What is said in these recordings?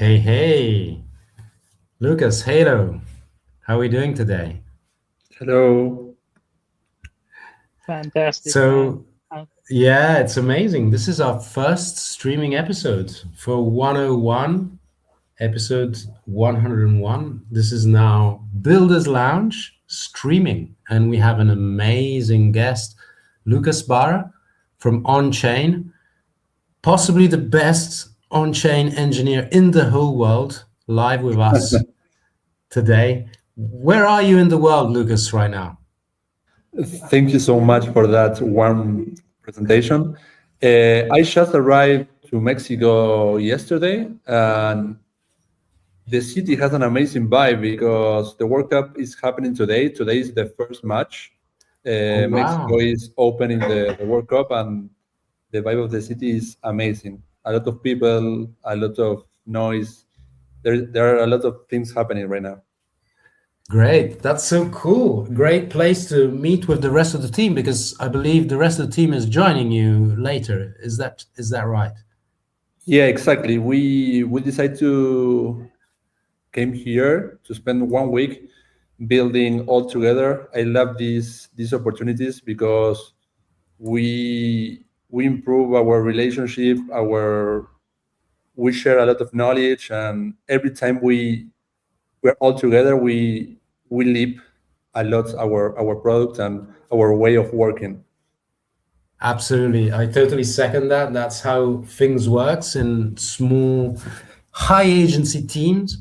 Hey, Lucas, Halo, how are we doing today? Hello. Fantastic, man. So, yeah, it's amazing. This is our first streaming episode for 101, episode 101. This is now Builders Lounge streaming, and we have an amazing guest, Lucas Barra from Onchain, possibly the best on-chain engineer in the whole world, live with us today. Where are you in the world, Lucas, right now? Thank you so much for that warm presentation. I just arrived to Mexico yesterday, and the city has an amazing vibe because the World Cup is happening today. Today is the first match. Oh, Mexico wow. is opening the World Cup, and the vibe of the city is amazing. A lot of people, a lot of noise. There are a lot of things happening right now. Great. That's so cool. Great place to meet with the rest of the team because I believe the rest of the team is joining you later. Is that right? Yeah, exactly. We decided to came here to spend 1 week building all together. I love these opportunities because we improve our relationship, we share a lot of knowledge, and every time we're all together, we live a lot our product and our way of working. Absolutely. I totally second that. That's how things works in small, high agency teams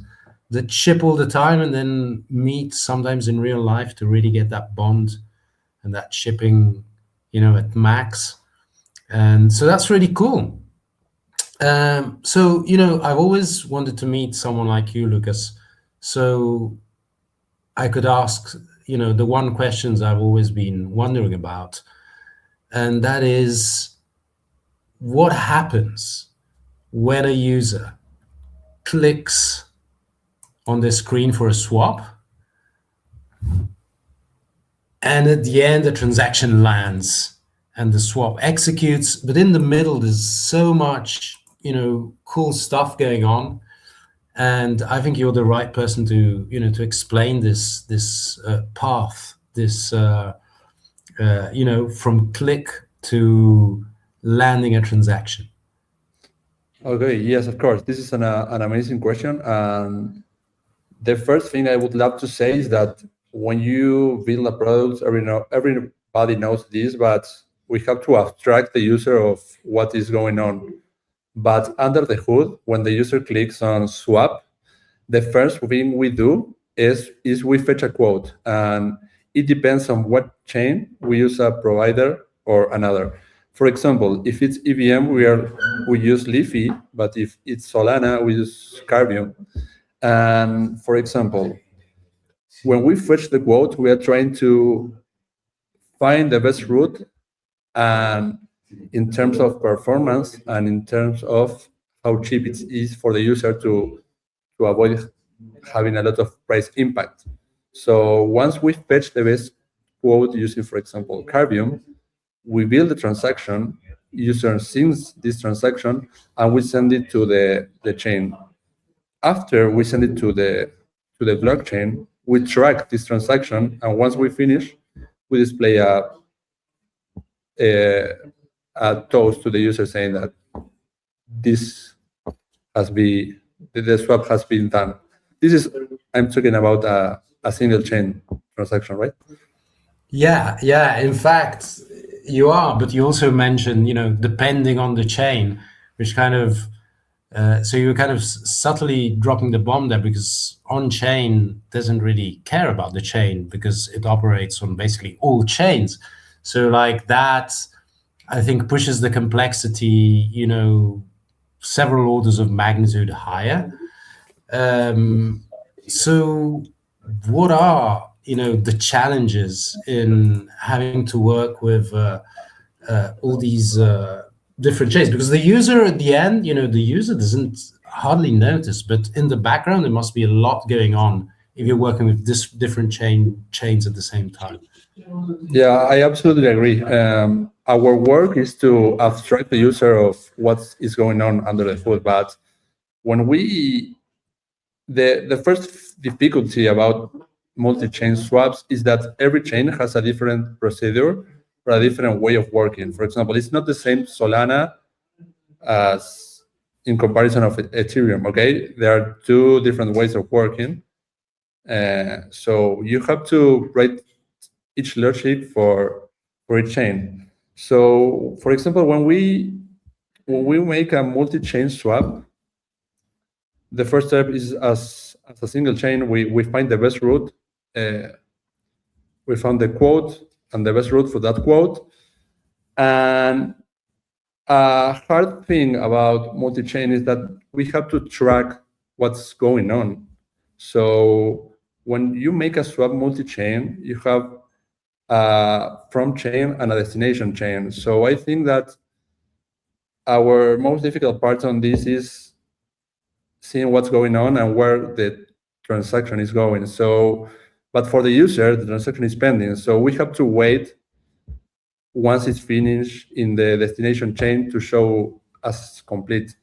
that ship all the time and then meet sometimes in real life to really get that bond and that shipping, at max. And so that's really cool. So, I've always wanted to meet someone like you, Lucas. So I could ask, the one questions I've always been wondering about, and that is what happens when a user clicks on the screen for a swap and at the end the transaction lands and the swap executes, but in the middle there's so much, cool stuff going on. And I think you're the right person to explain this path, this from click to landing a transaction. Okay, yes, of course. This is an amazing question. And the first thing I would love to say is that when you build a product, everybody knows this, but we have to abstract the user of what is going on. But under the hood, when the user clicks on swap, the first thing we do is we fetch a quote, and it depends on what chain we use, a provider or another. For example, if it's EVM, we use Leafy, but if it's Solana, we use Carbium. And for example, when we fetch the quote, we are trying to find the best route, and in terms of performance and in terms of how cheap it is for the user to avoid having a lot of price impact. So once we fetch the best quote using, for example, Carbium, we build the transaction, user sees this transaction, and we send it to the chain. After we send it to the blockchain, we track this transaction, and once we finish, we display a, a toast to the user saying that this has been the swap has been done. This is, I'm talking about a single chain transaction, right? Yeah. In fact, you are, but you also mentioned, depending on the chain, which kind of, so you're kind of subtly dropping the bomb there because on-chain doesn't really care about the chain because it operates on basically all chains. So like that, I think pushes the complexity, several orders of magnitude higher. So what are the challenges in having to work with all these different chains? Because the user at the end, the user doesn't hardly notice, but in the background there must be a lot going on if you're working with different chains at the same time. Yeah, I absolutely agree. Our work is to abstract the user of what is going on under the hood, but when we the first difficulty about multi-chain swaps is that every chain has a different procedure or a different way of working. For example, it's not the same Solana as in comparison of Ethereum. Okay, there are two different ways of working. So you have to write each logic for each chain. So, for example, when we make a multi-chain swap, the first step is as a single chain, we find the best route. We found the quote and the best route for that quote. And a hard thing about multi-chain is that we have to track what's going on. So when you make a swap multi-chain, you have a from chain and a destination chain. So I think that our most difficult part on this is seeing what's going on and where the transaction is going. So, but for the user, the transaction is pending. So we have to wait once it's finished in the destination chain to show as complete.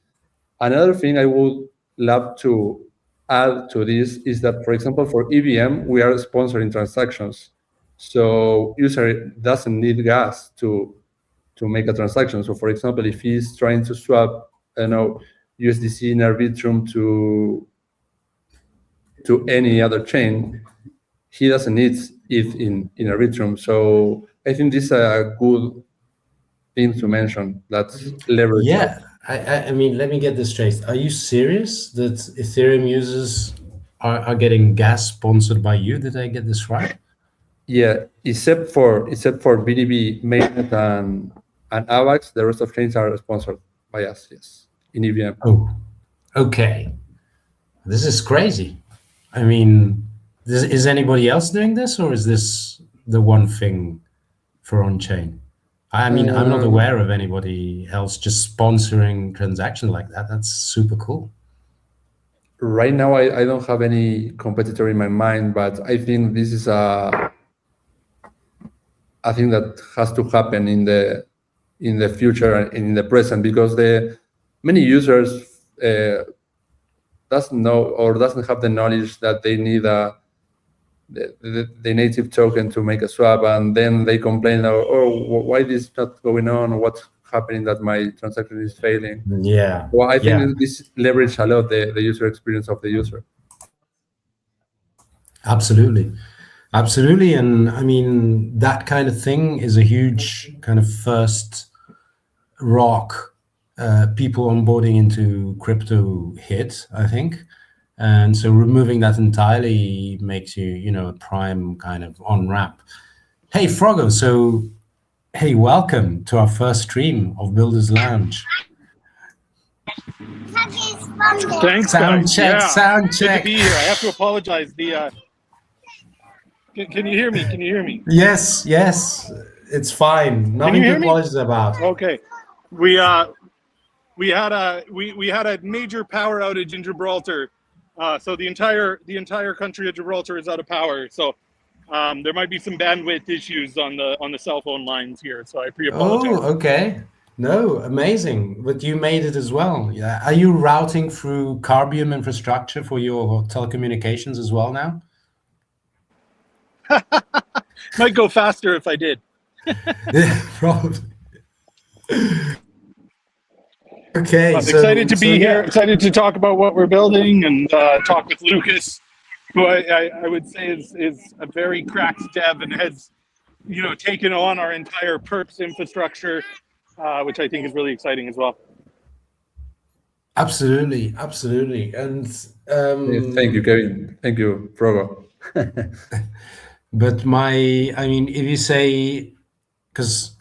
Another thing I would love to add to this is that, for example, for EVM, we are sponsoring transactions. So user doesn't need gas to make a transaction. So for example, if he's trying to swap, USDC in Arbitrum to any other chain, he doesn't need it in Arbitrum. So I think this is a good thing to mention. That's leverage. Yeah, I mean, let me get this straight. Are you serious that Ethereum users are getting gas sponsored by you? Did I get this right? Yeah, except for BDB, Mainnet, and AVAX, the rest of chains are sponsored by us. Yes, in EVM. Oh, okay. This is crazy. I mean, is anybody else doing this, or is this the one thing for Onchain? I mean, I'm not aware of anybody else just sponsoring transactions like that. That's super cool. Right now, I don't have any competitor in my mind, but I think this is a thing that has to happen in the future and in the present, because many users doesn't know or doesn't have the knowledge that they need the native token to make a swap, and then they complain, why this is not going on? What's happening that my transaction is failing? Yeah. Well, I think this leverage a lot the user experience of the user. Absolutely. Absolutely. And I mean, that kind of thing is a huge kind of first rock people onboarding into crypto hit, I think. And so removing that entirely makes you, a prime kind of on-ramp. Hey, Frogo, so, hey, welcome to our first stream of Builders Lounge. Thanks, sound guys. check, Yeah. sound check. Good to be here. I have to apologize. Can you hear me? Can you hear me? Yes, it's fine. Nothing to apologize about. Okay, we had a major power outage in Gibraltar, so the entire country of Gibraltar is out of power. So there might be some bandwidth issues on the cell phone lines here. So I apologize. Oh, okay. No, amazing. But you made it as well. Yeah. Are you routing through Carbium infrastructure for your telecommunications as well now? Might go faster if I did. Yeah, probably. Okay. I'm excited to be here. Excited to talk about what we're building and talk with Lucas, who I would say is a very cracked dev and has taken on our entire perps infrastructure, which I think is really exciting as well. Absolutely. And thank you, Kevin. Thank you, Frogo. But if you say, because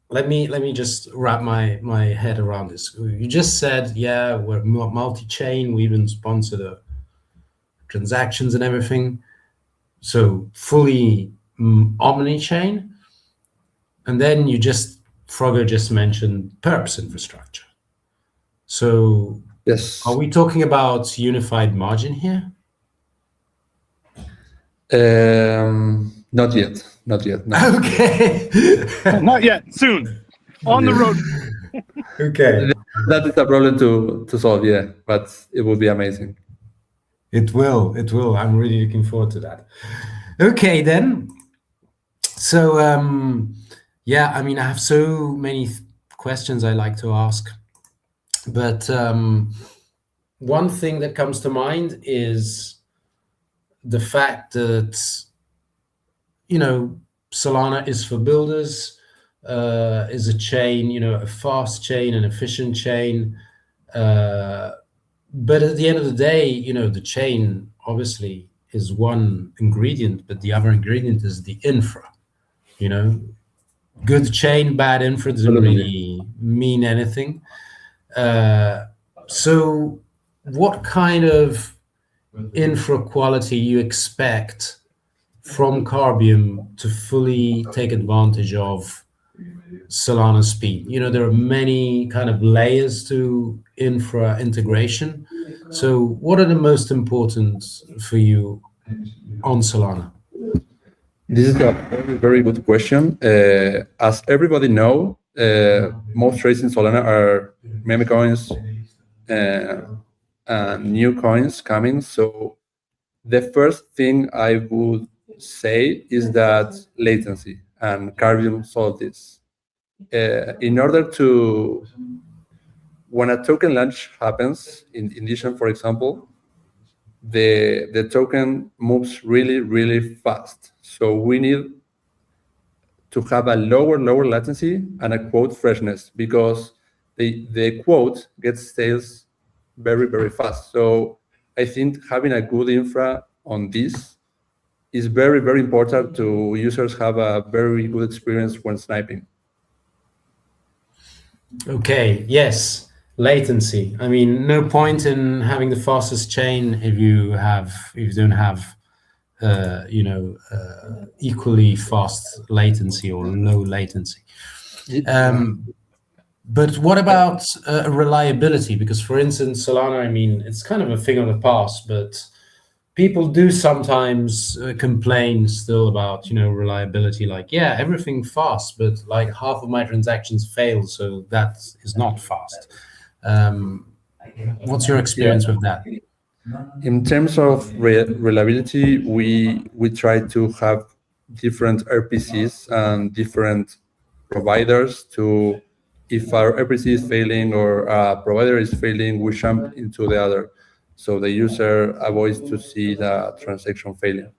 let me just wrap my head around this. You just said, yeah, we're multi-chain. We even sponsor the transactions and everything. So fully omni-chain. And then Frogo just mentioned perps infrastructure. So yes, are we talking about unified margin here? Not yet. Okay. Not yet. Soon. On the road. Okay. That is a problem to solve, yeah, but it will be amazing. It will. I'm really looking forward to that. Okay, then. So, yeah, I mean, I have so many questions I like to ask, but one thing that comes to mind is the fact that, Solana is for builders, is a chain, a fast chain, an efficient chain. But at the end of the day, the chain obviously is one ingredient, but the other ingredient is the infra. Good chain, bad infra doesn't really mean anything. So what kind of infra quality you expect from Carbium to fully take advantage of Solana speed? There are many kind of layers to infra integration. So what are the most important for you on Solana? This is a very, very good question. As everybody know, most trades in Solana are meme coins and new coins coming. So the first thing I would say is that latency, and Carbium solved this. In order to, when a token launch happens in Edition, for example, the token moves really, really fast. So we need to have a lower latency and a quote freshness, because the quote gets stales very, very fast. So I think having a good infra on this is very, very important to users have a very good experience when sniping. Okay, yes, latency. I mean, no point in having the fastest chain if you don't have equally fast latency or low latency. But what about reliability? Because, for instance, Solana, I mean, it's kind of a thing of the past, but people do sometimes complain still about, reliability. Like, yeah, everything fast, but like half of my transactions fail, so that is not fast. What's your experience with that? In terms of reliability, we try to have different RPCs and different providers to, if our RPC is failing or a provider is failing, we jump into the other, so the user avoids to see the transaction failure.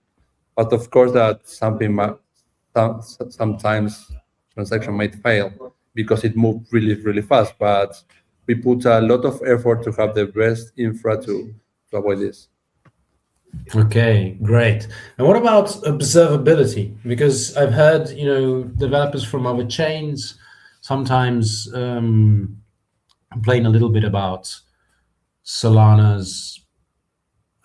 But of course, that sometimes transaction might fail because it moved really, really fast. But we put a lot of effort to have the best infra to avoid this. Okay, great. And what about observability? Because I've heard, developers from other chains sometimes complain a little bit about Solana's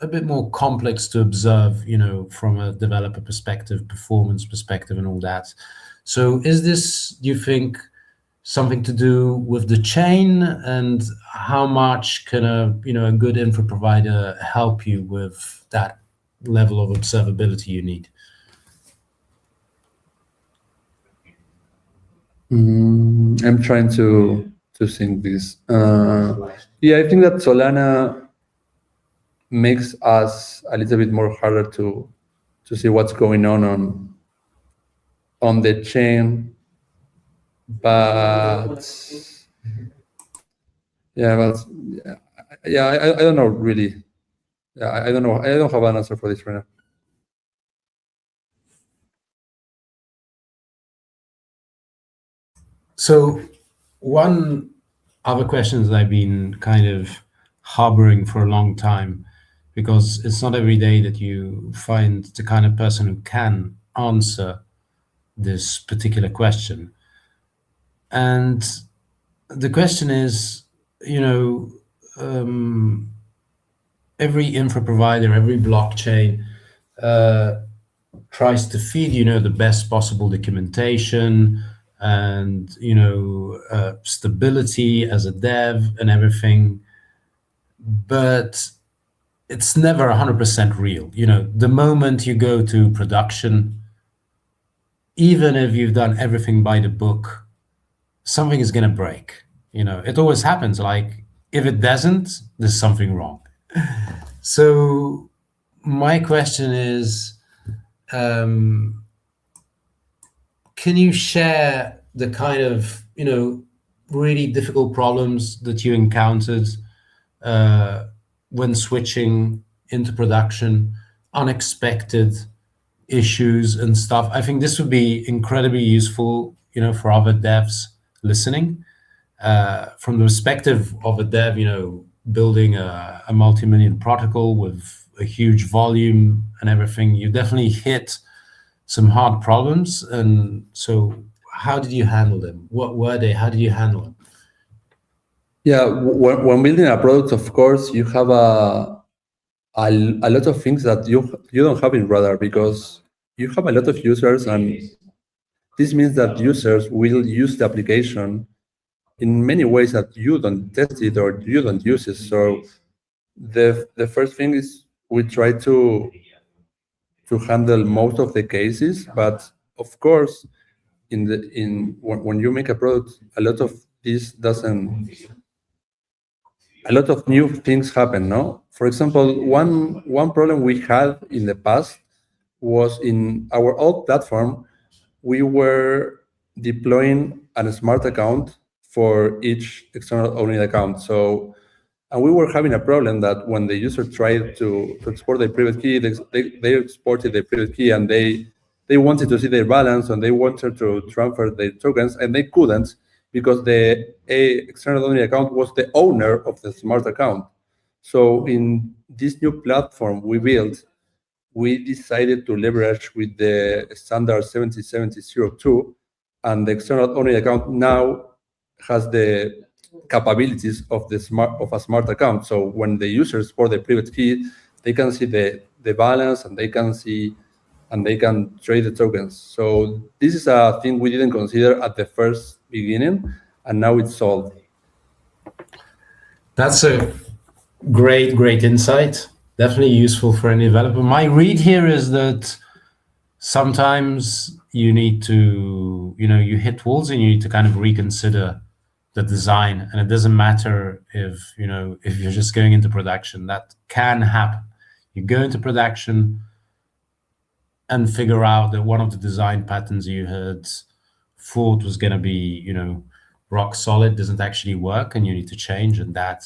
a bit more complex to observe, from a developer perspective, performance perspective, and all that. So is this, do you think, something to do with the chain, and how much can a good infra provider help you with that level of observability you need? I'm trying to think this. Yeah, I think that Solana makes us a little bit more harder to see what's going on the chain, but yeah, I don't know really. Yeah, I don't know. I don't have an answer for this right now. So one other question that I've been kind of harboring for a long time, because it's not every day that you find the kind of person who can answer this particular question. And the question is, every infra provider, every blockchain tries to feed, the best possible documentation and, stability as a dev and everything. But it's never 100% real. The moment you go to production, even if you've done everything by the book, something is going to break. it always happens. Like if it doesn't, there's something wrong. So my question is, can you share the kind of really difficult problems that you encountered when switching into production, unexpected issues and stuff? I think this would be incredibly useful, for other devs listening. From the perspective of a dev, building a multi-million protocol with a huge volume and everything, you definitely hit some hard problems. And so how did you handle them? What were they? How did you handle them? Yeah, when building a product, of course, you have a lot of things that you don't have in Radar, because you have a lot of users, and this means that users will use the application in many ways that you don't test it or you don't use it. So the first thing is we try to handle most of the cases, but of course, when you make a product, a lot of new things happen. No, for example, one problem we had in the past was in our old platform. We were deploying a smart account for each external owning account. So, and we were having a problem that when the user tried to export their private key, they exported their private key, and they wanted to see their balance, and they wanted to transfer their tokens, and they couldn't, because the external owning account was the owner of the smart account. So in this new platform we built, we decided to leverage with the standard 707002, and the external owning account now has the capabilities of a smart account. So when the users export their private key, they can see the balance, and they can trade the tokens. So this is a thing we didn't consider at the first beginning, and now it's solved. That's a great insight. Definitely useful for any developer. My read here is that sometimes you need to, you hit walls and you need to kind of reconsider the design. And it doesn't matter if you're just going into production. That can happen. You go into production and figure out that one of the design patterns you had thought was going to be, rock solid doesn't actually work, and you need to change. And that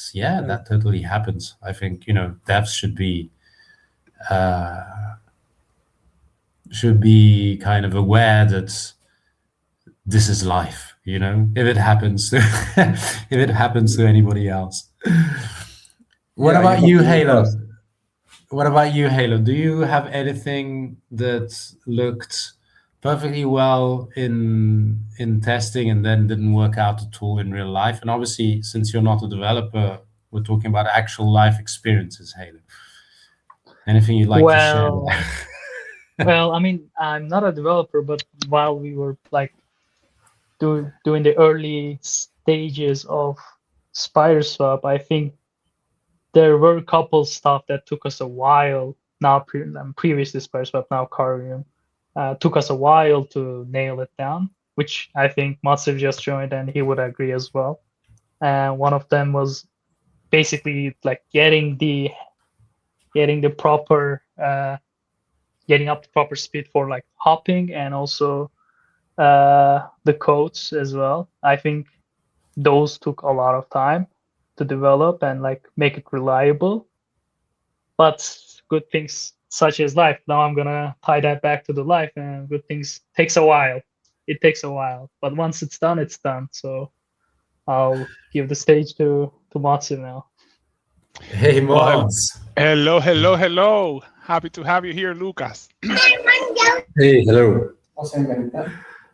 totally happens. I think, devs should be kind of aware that this is life, if it happens to anybody else. What about you, Halo? What about you, Halo? Do you have anything that looked perfectly well in testing and then didn't work out at all in real life? And obviously, since you're not a developer, we're talking about actual life experiences, Halo. Anything you'd like to share? Well, I mean, I'm not a developer, but while we were doing the early stages of SpiderSwap, I think there were a couple stuff that took us a while. Now, previously SpiderSwap, now Carbium, took us a while to nail it down, which I think Matsuv just joined and he would agree as well. And one of them was basically getting up the proper speed for hopping, and also the codes as well. I think those took a lot of time to develop and make it reliable. But good things such as life. Now I'm gonna tie that back to the life, and good things takes a while. It takes a while, but once it's done, it's done. So I'll give the stage to Matsu now. Hey, Mods. Hello. Happy to have you here, Lucas. Hey, hello.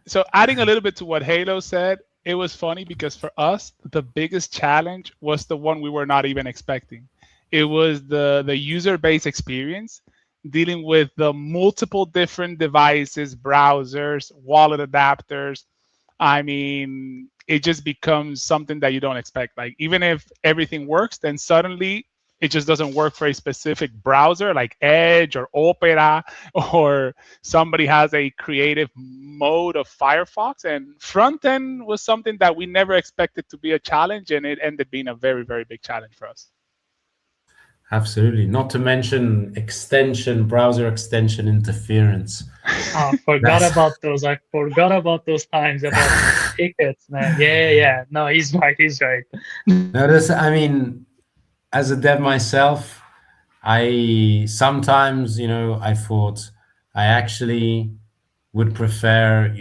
So adding a little bit to what Halo said, it was funny because for us, the biggest challenge was the one we were not even expecting. It was the user-based experience, dealing with the multiple different devices, browsers, wallet adapters. I mean, it just becomes something that you don't expect. Even if everything works, then suddenly it just doesn't work for a specific browser like Edge or Opera, or somebody has a creative mode of Firefox, and front end was something that we never expected to be a challenge, and it ended being a very, very big challenge for us. Absolutely. Not to mention browser extension interference. Oh, forgot about those. I forgot about those times about tickets, man. Yeah. No, he's right. Notice, I mean, as a dev myself, I sometimes, I thought I actually would prefer,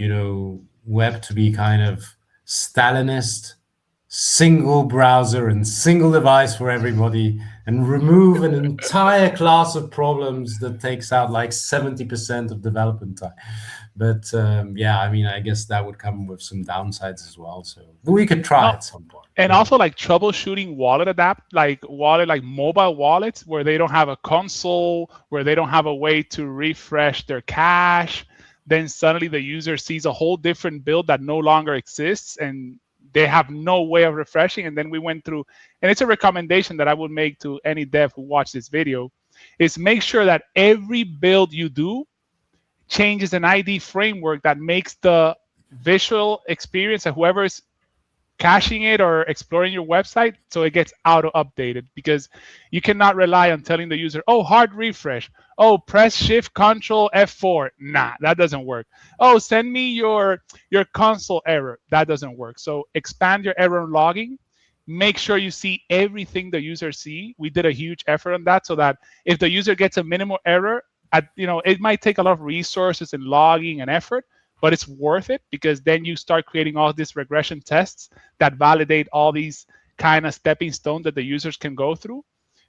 web to be kind of Stalinist, single browser and single device for everybody, and remove an entire class of problems that takes out like 70% of development time. But yeah, I mean, I guess that would come with some downsides as well. So we could try at some point. And also like troubleshooting like mobile wallets where they don't have a console, where they don't have a way to refresh their cache. Then suddenly the user sees a whole different build that no longer exists, and they have no way of refreshing. And then we went through, and it's a recommendation that I would make to any dev who watch this video, is make sure that every build you do changes an ID framework that makes the visual experience of whoever is caching it or exploring your website so it gets auto-updated, because you cannot rely on telling the user, oh, hard refresh, oh, press shift control F4. Nah, that doesn't work. Oh, send me your console error. That doesn't work. So expand your error logging. Make sure you see everything the user see. We did a huge effort on that so that if the user gets a minimal error, it might take a lot of resources and logging and effort, but it's worth it, because then you start creating all these regression tests that validate all these kind of stepping stones that the users can go through.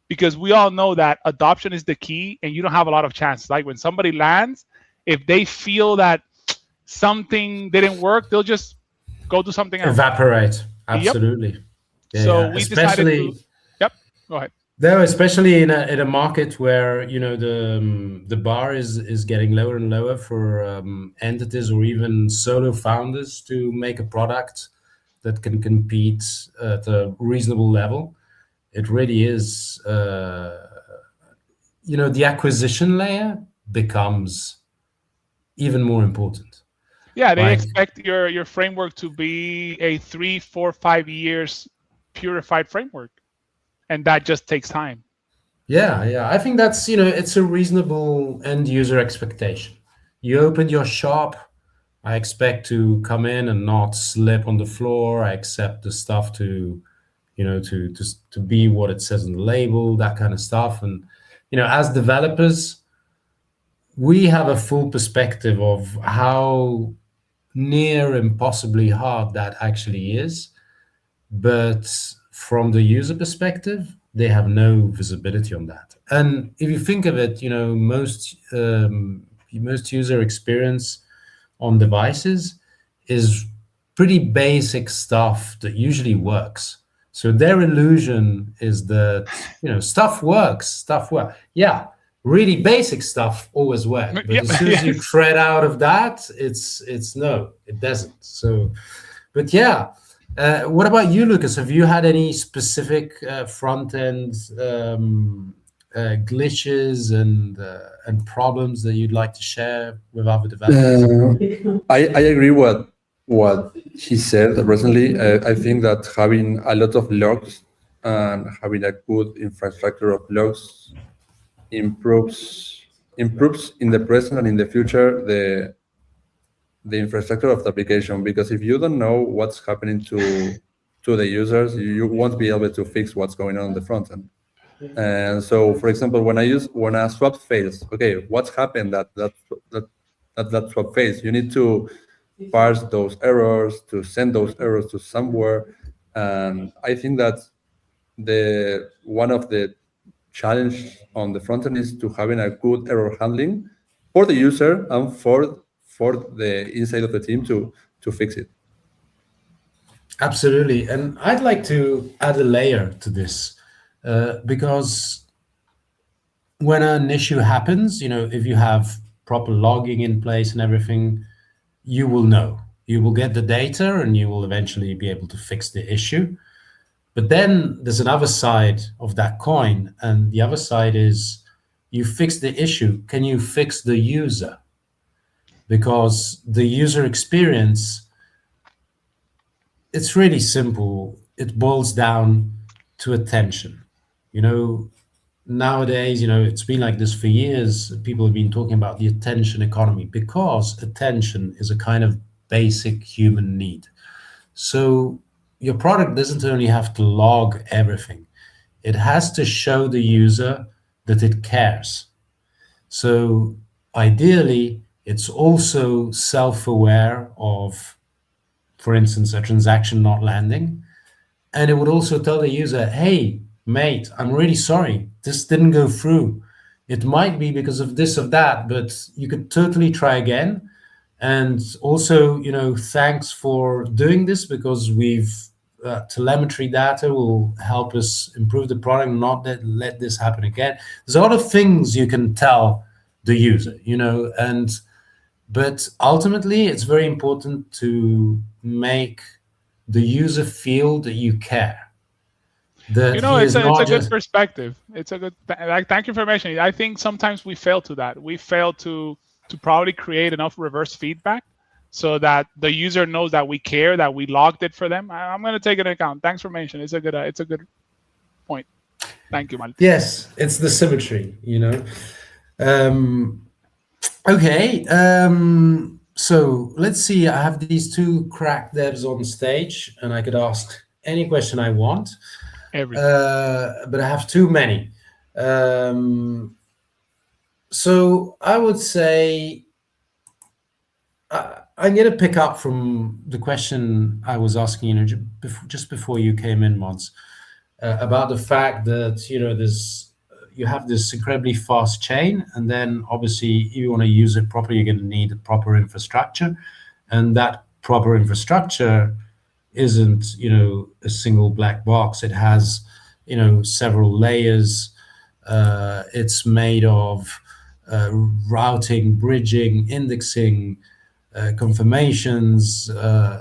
Because we all know that adoption is the key, and you don't have a lot of chances. Like when somebody lands, if they feel that something didn't work, they'll just go do something else. Evaporate. Absolutely. Yep. So we decided to. Yep. Go ahead. Though, especially in a market where the bar is getting lower and lower for entities or even solo founders to make a product that can compete at a reasonable level, it really is the acquisition layer becomes even more important. Yeah, they expect your framework to be a 3, 4, 5 years purified framework. And that just takes time. Yeah. I think that's, it's a reasonable end user expectation. You opened your shop, I expect to come in and not slip on the floor. I accept the stuff to be what it says on the label, that kind of stuff. And, as developers, we have a full perspective of how near impossibly hard that actually is. But from the user perspective, they have no visibility on that. And if you think of it, most user experience on devices is pretty basic stuff that usually works. So their illusion is that stuff works. Yeah, really basic stuff always works. But as soon as you tread out of that, it's no, it doesn't. So, but yeah. What about you, Lucas? Have you had any specific front-end glitches and problems that you'd like to share with other developers? I agree what he said recently. I think that having a lot of logs and having a good infrastructure of logs improves in the present and in the future the infrastructure of the application, because if you don't know what's happening to the users, you won't be able to fix what's going on the front end. And so, for example, when a swap fails, okay, what's happened that swap fails? You need to parse those errors, to send those errors to somewhere. And I think that one of the challenge on the front end is to having a good error handling for the user and for the inside of the team to fix it. Absolutely. And I'd like to add a layer to this because when an issue happens, if you have proper logging in place and everything, you will know. You will get the data and you will eventually be able to fix the issue. But then there's another side of that coin. And the other side is you fix the issue. Can you fix the user? because the user experience, it's really simple. It boils down to attention. Nowadays, it's been like this for years. People have been talking about the attention economy because attention is a kind of basic human need. So your product doesn't only have to log everything, it has to show the user that it cares. So ideally, it's also self-aware of, for instance, a transaction not landing. And it would also tell the user, hey, mate, I'm really sorry, this didn't go through. It might be because of this or that, but you could totally try again. And also, thanks for doing this, because telemetry data will help us improve the product, not let this happen again. There's a lot of things you can tell the user, but ultimately it's very important to make the user feel that you care. That it's a good perspective. It's a good. Thank you for mentioning it. I think sometimes we fail to that. We fail to probably create enough reverse feedback so that the user knows that we care, that we logged it for them. I'm going to take it into account. Thanks for mentioning. It's a good point. Thank you, Maltese. Yes, it's the symmetry. Okay. So let's see. I have these two crack devs on stage, and I could ask any question I want. But I have too many. So I would say I'm going to pick up from the question I was asking just before you came in, Mods, about the fact that you have this incredibly fast chain, and then obviously if you want to use it properly, you're going to need a proper infrastructure, and that proper infrastructure isn't a single black box. It has several layers. It's made of routing, bridging, indexing, confirmations,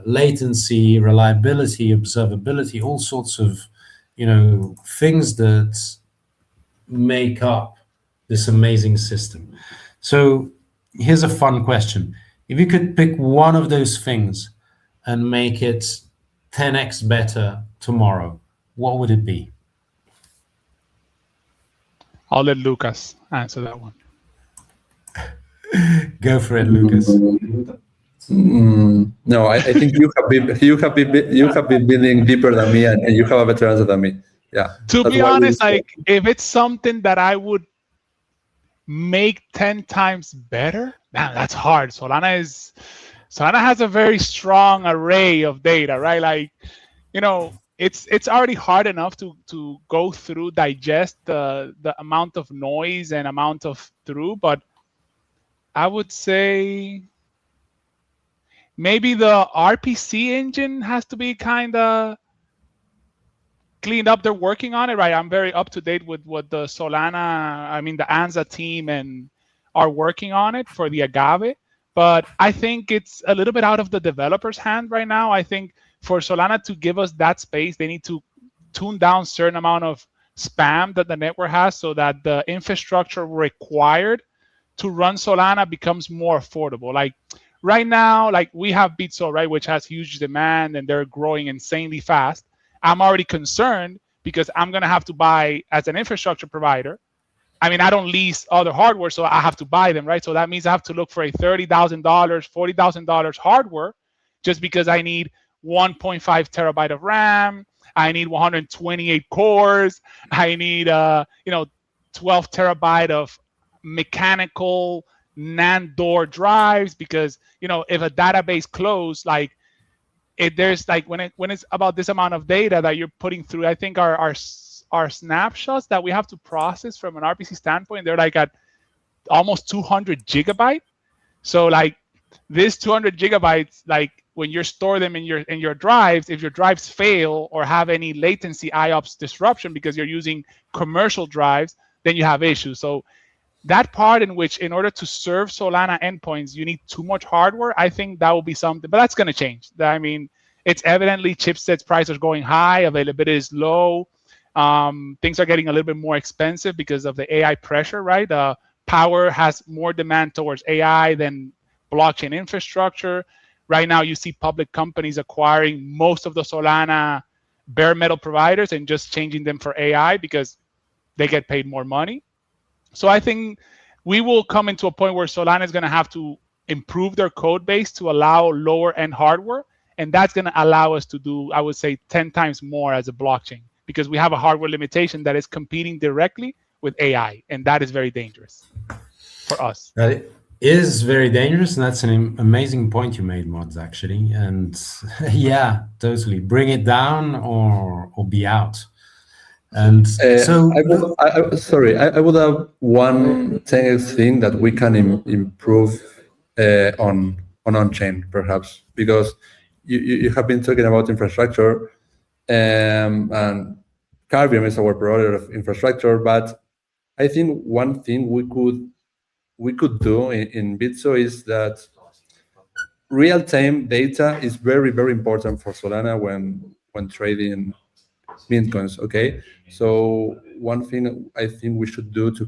latency, reliability, observability, all sorts of things that make up this amazing system. So here's a fun question. If you could pick one of those things and make it 10x better tomorrow, what would it be? I'll let Lucas answer that one. Go for it, Lucas. No, I think you have been building deeper than me, and you have a better answer than me. Yeah. To be honest, if it's something that I would make 10 times better, man, that's hard. Solana has a very strong array of data, right? It's already hard enough to go through, digest the amount of noise and amount of through, but I would say maybe the RPC engine has to be kind of cleaned up. They're working on it, right? I'm very up to date with what the the ANSA team and are working on it for the agave, but I think it's a little bit out of the developer's hand right now. I think for Solana to give us that space, they need to tune down certain amount of spam that the network has so that the infrastructure required to run Solana becomes more affordable. Like right now, like we have Bitso, right, which has huge demand and they're growing insanely fast. I'm already concerned because I'm going to have to buy as an infrastructure provider. I mean, I don't lease other hardware, so I have to buy them, right? So that means I have to look for a $30,000, $40,000 hardware just because I need 1.5 terabyte of RAM. I need 128 cores. I need 12 terabyte of mechanical NAND door drives because if a database closed, like there's like when it's about this amount of data that you're putting through, I think our snapshots that we have to process from an RPC standpoint, they're like at almost 200 gigabyte. So like this 200 gigabytes, like when you store them in your drives, if your drives fail or have any latency IOPS disruption because you're using commercial drives, then you have issues. So that part in which in order to serve Solana endpoints, you need too much hardware, I think that will be something, but that's going to change. I mean, it's evidently chipsets prices are going high, availability is low. Things are getting a little bit more expensive because of the AI pressure, right? Power has more demand towards AI than blockchain infrastructure. Right now, you see public companies acquiring most of the Solana bare metal providers and just changing them for AI because they get paid more money. So I think we will come into a point where Solana is going to have to improve their code base to allow lower end hardware. And that's going to allow us to do, I would say, 10 times more as a blockchain, because we have a hardware limitation that is competing directly with AI. And that is very dangerous for us. That is very dangerous. And that's an amazing point you made, Mods, actually. And yeah, totally. Bring it down or be out. And so, I would have one thing that we can improve on Onchain, perhaps, because you have been talking about infrastructure, and Carbium is our provider of infrastructure. But I think one thing we could do in Bitso is that real-time data is very, very important for Solana when trading mintcoins. Okay, so one thing I think we should do to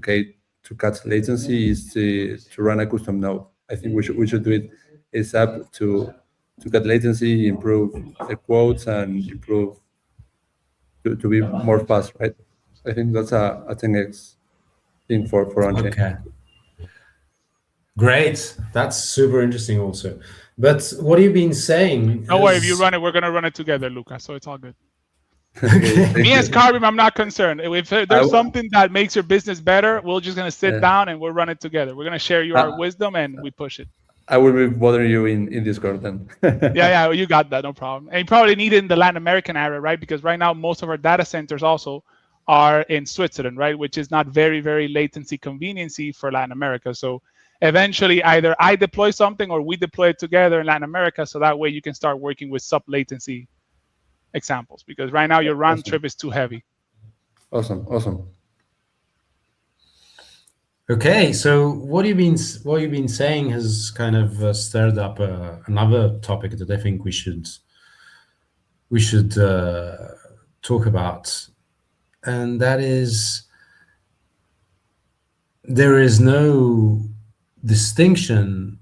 cut latency is to run a custom node. I think we should do it ASAP to cut latency, improve the quotes, and improve to be more fast, right? I think that's a 10x thing for Onchain. Okay. Great. That's super interesting also. But what have you been saying? Don't worry, if you run it, we're going to run it together, Lucas, so it's all good. Okay. Me as Carbium, I'm not concerned. If there's something that makes your business better, we're just going to sit down and we'll run it together. We're going to share our wisdom and we push it. I will be bothering you in Discord then. Yeah, you got that, no problem. And you probably need it in the Latin American area, right? Because right now, most of our data centers also are in Switzerland, right? Which is not very, very latency conveniency for Latin America. So eventually, either I deploy something or we deploy it together in Latin America. So that way you can start working with sub-latency examples, because right now your round trip is too heavy. Awesome. Okay, so what you've been saying has kind of stirred up another topic that I think we should talk about, and that is there is no distinction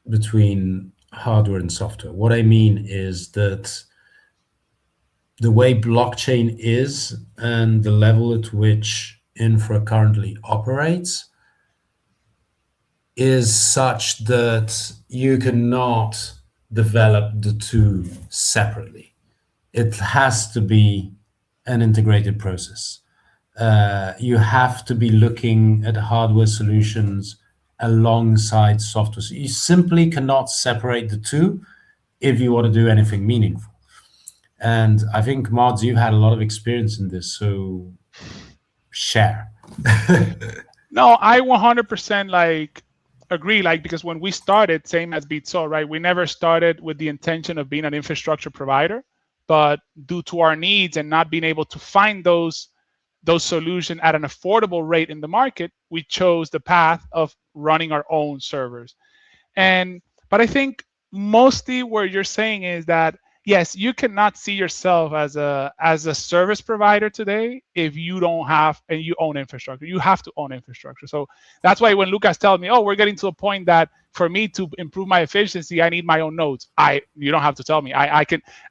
between hardware and software. What I mean is that the way blockchain is and the level at which Infra currently operates is such that you cannot develop the two separately. It has to be an integrated process. You have to be looking at hardware solutions alongside software. So you simply cannot separate the two if you want to do anything meaningful. And I think, Mods, you've had a lot of experience in this, so share. No, I 100% agree, because when we started, same as Bitso, right? We never started with the intention of being an infrastructure provider, but due to our needs and not being able to find those solutions at an affordable rate in the market, we chose the path of running our own servers. But I think mostly what you're saying is that yes, you cannot see yourself as a service provider today if you don't have and you own infrastructure. You have to own infrastructure. So that's why when Lucas tells me, we're getting to a point that for me to improve my efficiency, I need my own nodes. You don't have to tell me. I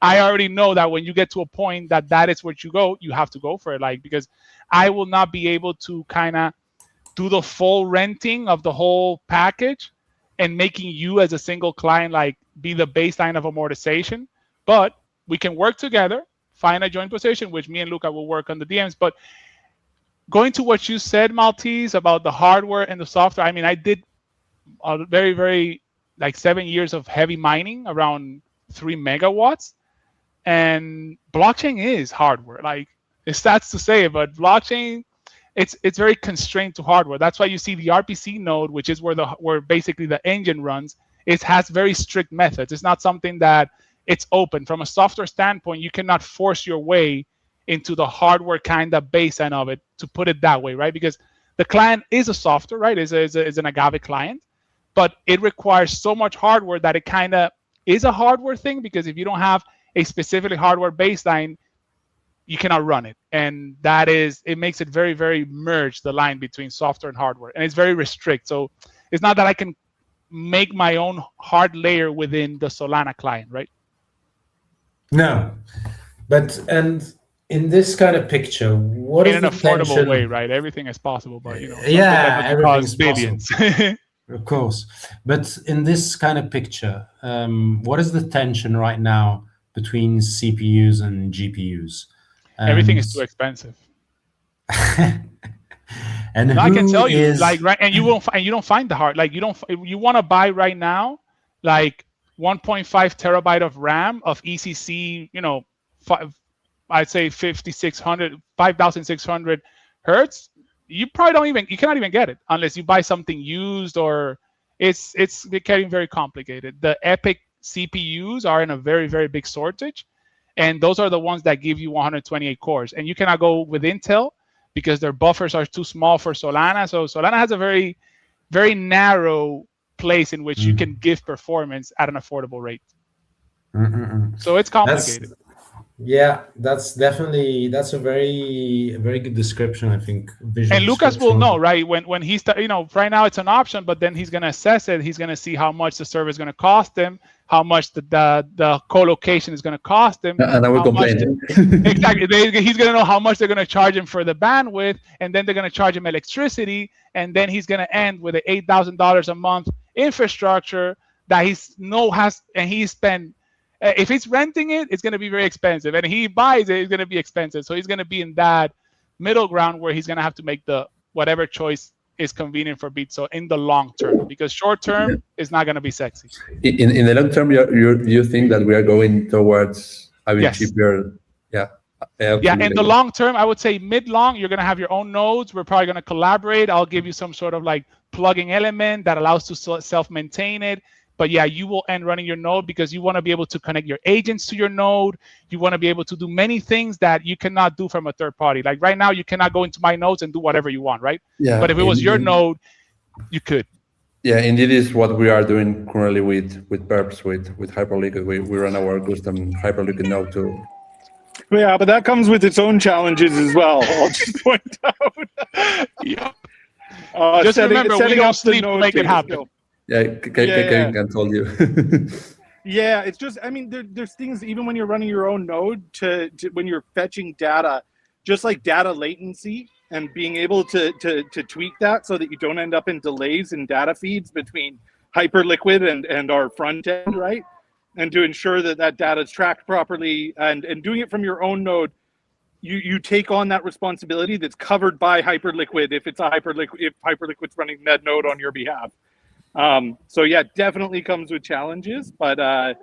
already know that when you get to a point that is where you go, you have to go for it. Because I will not be able to kind of do the full renting of the whole package and making you as a single client be the baseline of amortization. But we can work together, find a joint position, which me and Luca will work on the DMs. But going to what you said, Maltese, about the hardware and the software, I mean, I did a very, very 7 years of heavy mining around 3 megawatts. And blockchain is hardware. It starts to say it, but blockchain, it's very constrained to hardware. That's why you see the RPC node, which is where basically the engine runs, it has very strict methods. It's not something that it's open. From a software standpoint, you cannot force your way into the hardware kind of baseline of it, to put it that way, right? Because the client is a software, right? Is an Agave client, but it requires so much hardware that it kind of is a hardware thing, because if you don't have a specific hardware baseline, you cannot run it. And it makes it very, very merged, the line between software and hardware. And it's very restrict. So it's not that I can make my own hard layer within the Solana client, right? No, but and in this kind of picture, what In is an the affordable tension? way, right? Everything is possible, but something Yeah, that doesn't everything's cost billions. Of course, but in this kind of picture, what is the tension right now between CPUs and GPUs? Everything is too expensive. And No, I can who tell you, is like, right, and you don't find the hard, like, you want to buy right now, like 1.5 terabyte of RAM of ECC, I'd say 5,600 hertz. You cannot even get it unless you buy something used, or it's getting very complicated. The Epic CPUs are in a very, very big shortage, and those are the ones that give you 128 cores, and you cannot go with Intel because their buffers are too small for Solana. So Solana has a very, very narrow place in which you can give performance at an affordable rate. So it's complicated. That's definitely a very good description, I think. And Lucas will know, right? When he's right now it's an option, but then he's going to assess it. He's going to see how much the server is going to cost him, how much the co-location is going to cost him, and I will complain. Exactly. He's going to know how much they're going to charge him for the bandwidth, and then they're going to charge him electricity, and then he's going to end with an $8,000 a month infrastructure that he spent. If he's renting it, it's going to be very expensive, and he buys it, it's going to be expensive. So he's going to be in that middle ground where he's going to have to make whatever choice is convenient for Bitso in the long term, because short term is not going to be sexy. In the long term, you think that we are going towards having cheaper? Yeah. Yeah, in the long term, I would say mid-long, you're going to have your own nodes. We're probably going to collaborate. I'll give you some sort of like plugging element that allows to self-maintain it. But yeah, you will end running your node because you want to be able to connect your agents to your node. You want to be able to do many things that you cannot do from a third party. Like right now, you cannot go into my nodes and do whatever you want, right? Yeah. But if it was your node, you could. Yeah, indeed, is what we are doing currently with Perps, with Hyperliquid. We run our custom Hyperliquid node too. Yeah, but that comes with its own challenges as well. I'll just point out. Yep. Just remember, we don't sleep to make it happen. Yeah, Kevin can tell you. Yeah, it's just, I mean, there's things, even when you're running your own node, to when you're fetching data, just like data latency and being able to tweak that so that you don't end up in delays in data feeds between Hyperliquid and our front end, right? And to ensure that data is tracked properly and doing it from your own node, you take on that responsibility that's covered by Hyperliquid if Hyperliquid's running that node on your behalf. So yeah, definitely comes with challenges, but I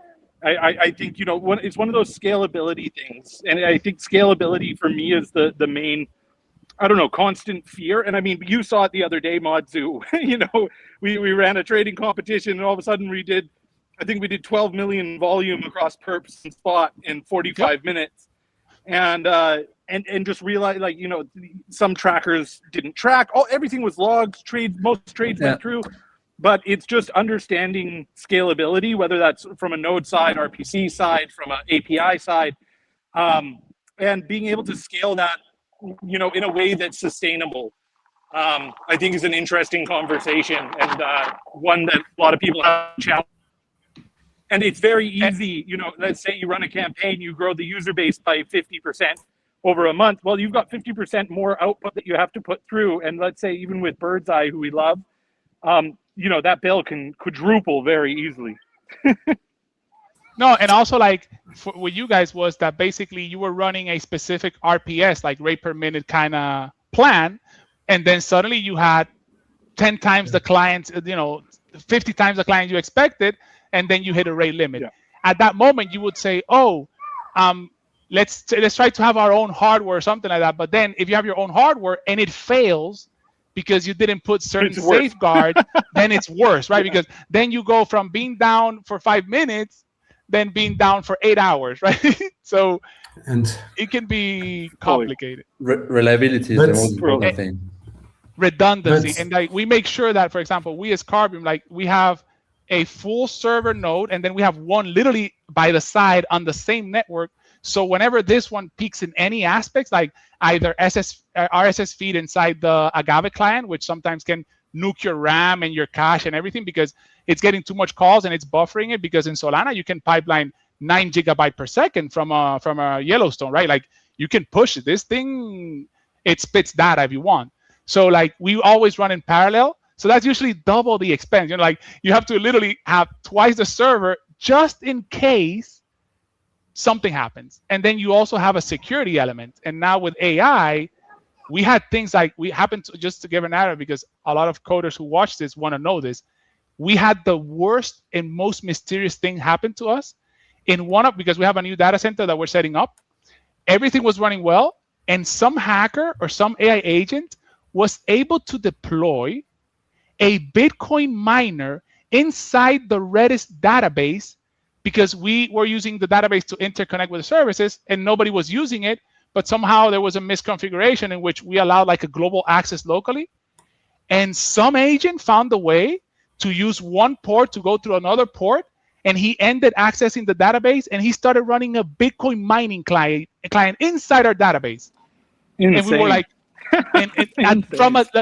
think it's one of those scalability things, and I think scalability for me is the main, constant fear. And I mean, you saw it the other day, Modzu. We ran a trading competition, and all of a sudden we did 12 million volume across perps and spot in 45 minutes, and just realized, some trackers didn't track. Everything was logs. Most trades went through. But it's just understanding scalability, whether that's from a node side, RPC side, from an API side, and being able to scale that, in a way that's sustainable. I think is an interesting conversation, and one that a lot of people have challenged. And it's very easy, let's say you run a campaign, you grow the user base by 50% over a month. Well, you've got 50% more output that you have to put through. And let's say even with Birdseye, who we love, that bill can quadruple very easily. No, and also for what you guys was that basically you were running a specific RPS, like rate per minute kind of plan, and then suddenly you had 10 times the clients, 50 times the client you expected, and then you hit a rate limit. Yeah. At that moment, you would say, let's try to have our own hardware or something like that. But then if you have your own hardware and it fails because you didn't put certain safeguards, then it's worse, right? Yeah. Because then you go from being down for 5 minutes, then being down for 8 hours, right? So it can be complicated. Reliability is the most important thing. Redundancy. And we make sure that, for example, we as Carbium, we have a full server node, and then we have one literally by the side on the same network. So whenever this one peaks in any aspects, like either RSS feed inside the Agave client, which sometimes can nuke your RAM and your cache and everything because it's getting too much calls and it's buffering it. Because in Solana you can pipeline 9 GB per second from a Yellowstone, right? Like you can push it. This thing, it spits data if you want. So like we always run in parallel. So that's usually double the expense. Like you have to literally have twice the server just in case something happens. And then you also have a security element. And now with AI, we had things like just to give an error, because a lot of coders who watch this want to know this. We had the worst and most mysterious thing happen to us because we have a new data center that we're setting up. Everything was running well, and some hacker or some AI agent was able to deploy a Bitcoin miner inside the Redis database, because we were using the database to interconnect with the services and nobody was using it, but somehow there was a misconfiguration in which we allowed like a global access locally. And some agent found a way to use one port to go through another port, and he ended accessing the database, and he started running a Bitcoin mining client inside our database. Insane. And we were like,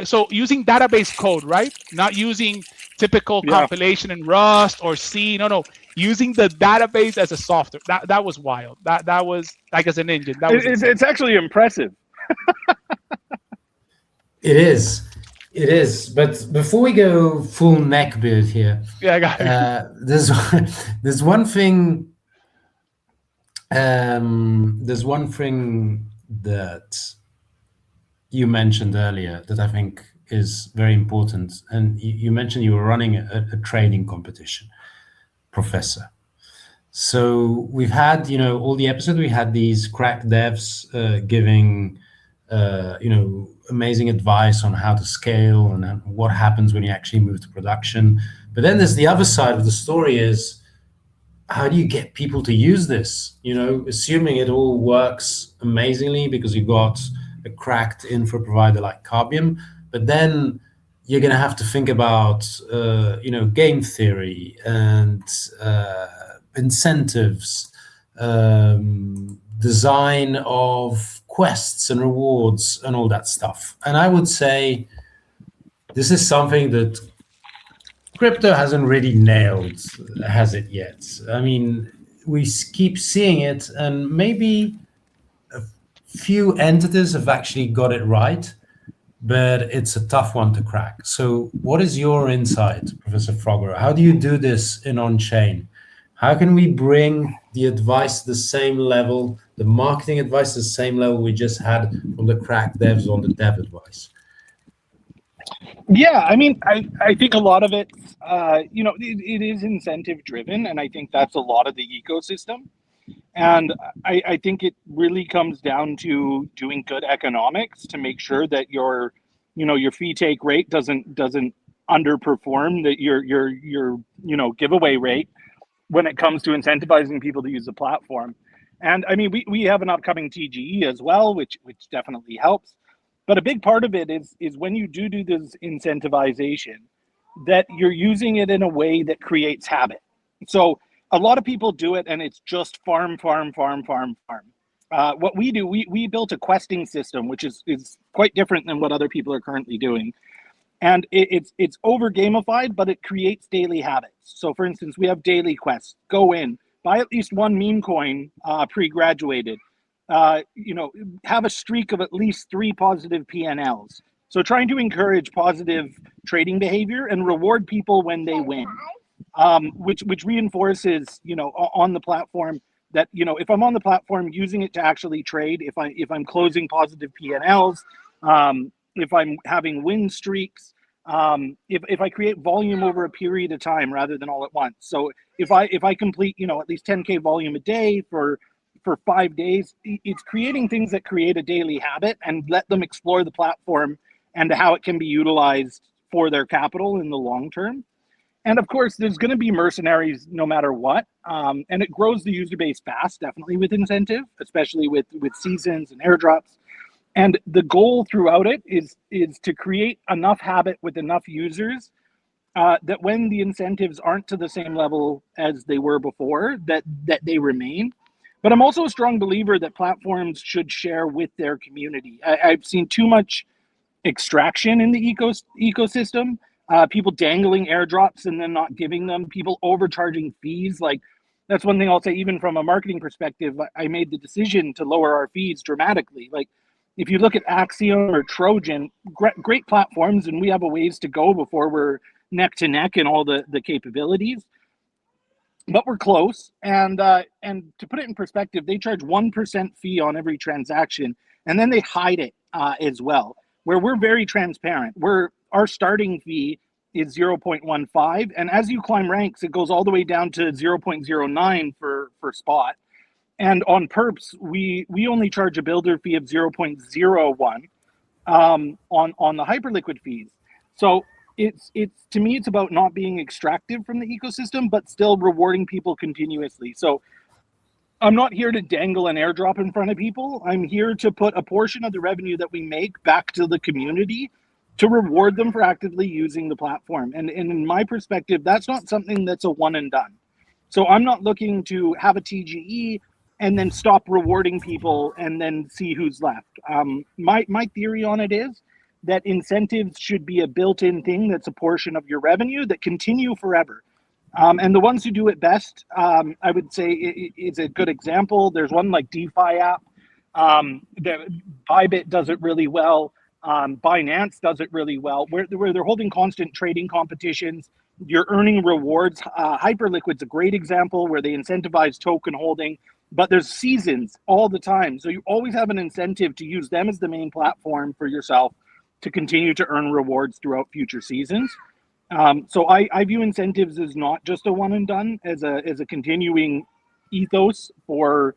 so using database code, right? Not using typical compilation in Rust or C. No, using the database as a software. That was wild. That was like as an engine. It's actually impressive. It is. But before we go full neck build here, I got it. There's one thing. There's one thing that you mentioned earlier that I think is very important. And you mentioned you were running a trading competition, Professor. So we've had, all the episodes, we had these crack devs giving, amazing advice on how to scale and what happens when you actually move to production. But then there's the other side of the story is, how do you get people to use this? Assuming it all works amazingly because you've got a cracked infra provider like Carbium, but then you're going to have to think about, game theory and incentives, design of quests and rewards and all that stuff. And I would say this is something that crypto hasn't really nailed, has it yet? I mean, we keep seeing it, and maybe a few entities have actually got it right, but it's a tough one to crack. So what is your insight, Professor Frogger? How do you do this in Onchain? How can we bring the advice to the same level, the marketing advice to the same level we just had from the crack devs on the dev advice? Yeah, I mean, I think a lot of it, it is incentive driven, and I think that's a lot of the ecosystem. And I think it really comes down to doing good economics to make sure that your fee take rate doesn't underperform your giveaway rate when it comes to incentivizing people to use the platform. And I mean, we have an upcoming TGE as well, which definitely helps. But a big part of it is when you do this incentivization, that you're using it in a way that creates habit. So a lot of people do it and it's just farm. What we do, we built a questing system, which is quite different than what other people are currently doing. And it's over gamified, but it creates daily habits. So for instance, we have daily quests. Go in, buy at least one meme coin pre-graduated. Have a streak of at least 3 positive PNLs. So trying to encourage positive trading behavior and reward people when they win, which reinforces, on the platform that, if I'm on the platform using it to actually trade, if I'm closing positive PNLs, if I'm having win streaks, if I create volume over a period of time rather than all at once. So if I complete, at least 10K volume a day for 5 days, it's creating things that create a daily habit and let them explore the platform and how it can be utilized for their capital in the long term. And of course, there's going to be mercenaries no matter what. And it grows the user base fast, definitely with incentive, especially with seasons and airdrops. And the goal throughout it is to create enough habit with enough users that when the incentives aren't to the same level as they were before, that they remain. But I'm also a strong believer that platforms should share with their community. I've seen too much extraction in the ecosystem, people dangling airdrops and then not giving them, people overcharging fees. Like, that's one thing I'll say, even from a marketing perspective, I made the decision to lower our fees dramatically. Like, if you look at Axiom or Trojan, great platforms, and we have a ways to go before we're neck to neck in all the capabilities, but we're close. And to put it in perspective, they charge 1% fee on every transaction, and then they hide it as well, where we're very transparent. Our starting fee is 0.15, and as you climb ranks, it goes all the way down to 0.09 for spot. And on perps, we only charge a builder fee of 0.01 on the Hyperliquid fees. So it's to me, it's about not being extractive from the ecosystem, but still rewarding people continuously. So I'm not here to dangle an airdrop in front of people. I'm here to put a portion of the revenue that we make back to the community to reward them for actively using the platform. And in my perspective, that's not something that's a one and done. So I'm not looking to have a TGE and then stop rewarding people and then see who's left. My theory on it is that incentives should be a built-in thing that's a portion of your revenue that continue forever. And the ones who do it best, I would say is a good example. There's one like DeFi app. Bybit does it really well. Binance does it really well, where they're holding constant trading competitions. You're earning rewards. Hyperliquid's a great example where they incentivize token holding, but there's seasons all the time. So you always have an incentive to use them as the main platform for yourself to continue to earn rewards throughout future seasons. So I view incentives as not just a one and done, as a continuing ethos for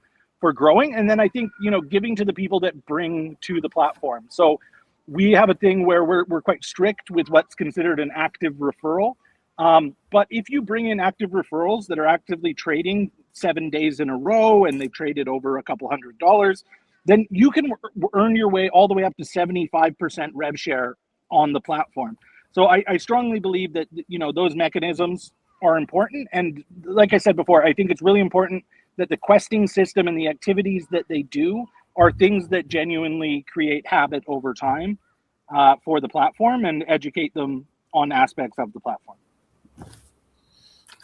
growing. And then I think, giving to the people that bring to the platform. So we have a thing where we're quite strict with what's considered an active referral. But if you bring in active referrals that are actively trading 7 days in a row and they've traded over a couple $100, then you can earn your way all the way up to 75% rev share on the platform. So I strongly believe that, those mechanisms are important. And like I said before, I think it's really important that the questing system and the activities that they do are things that genuinely create habit over time for the platform and educate them on aspects of the platform.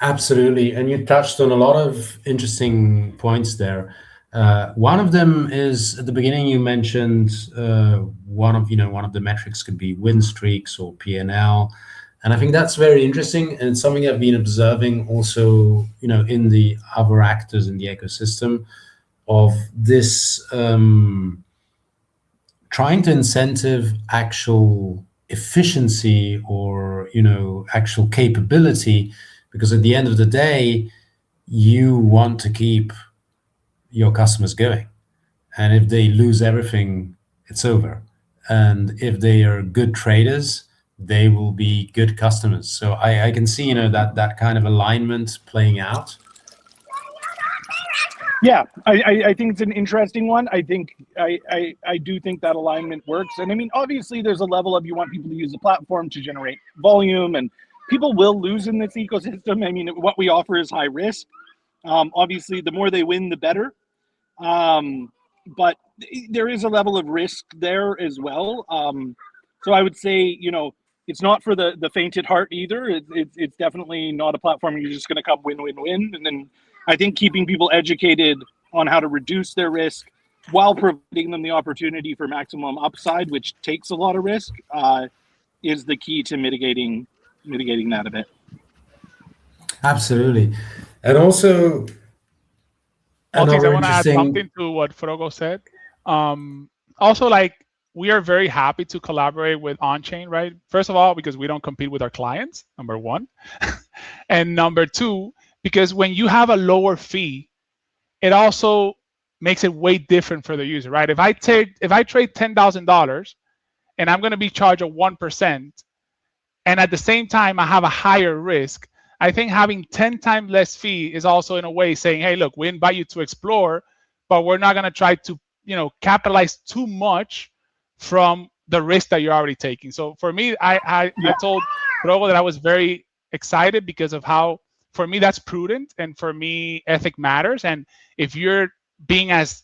Absolutely. And you touched on a lot of interesting points there. One of them is, at the beginning you mentioned one of the metrics could be win streaks or P&L. And I think that's very interesting, and it's something I've been observing also, in the other actors in the ecosystem, of this trying to incentive actual efficiency or, actual capability, because at the end of the day, you want to keep your customers going. And if they lose everything, it's over. And if they are good traders, they will be good customers. So I can see, that kind of alignment playing out. Yeah, I think it's an interesting one. I think I do think that alignment works. And I mean, obviously there's a level of, you want people to use the platform to generate volume, and people will lose in this ecosystem. I mean, what we offer is high risk. Obviously the more they win, the better. But there is a level of risk there as well. So I would say, it's not for the faint at heart either. It's definitely not a platform you're just going to come win. And then I think keeping people educated on how to reduce their risk while providing them the opportunity for maximum upside, which takes a lot of risk, is the key to mitigating that a bit. Absolutely. And also, Maltese, I want to add something to what Frogo said. Also, we are very happy to collaborate with Onchain, right? First of all, because we don't compete with our clients, number one. And number two, because when you have a lower fee, it also makes it way different for the user, right? If I trade $10,000 and I'm going to be charged a 1%, and at the same time I have a higher risk, I think having 10 times less fee is also in a way saying, hey, look, we invite you to explore, but we're not going to try to, capitalize too much from the risk that you're already taking. So for me, I told Frogo that I was very excited because of how, for me, that's prudent, and for me, ethic matters. And if you're being as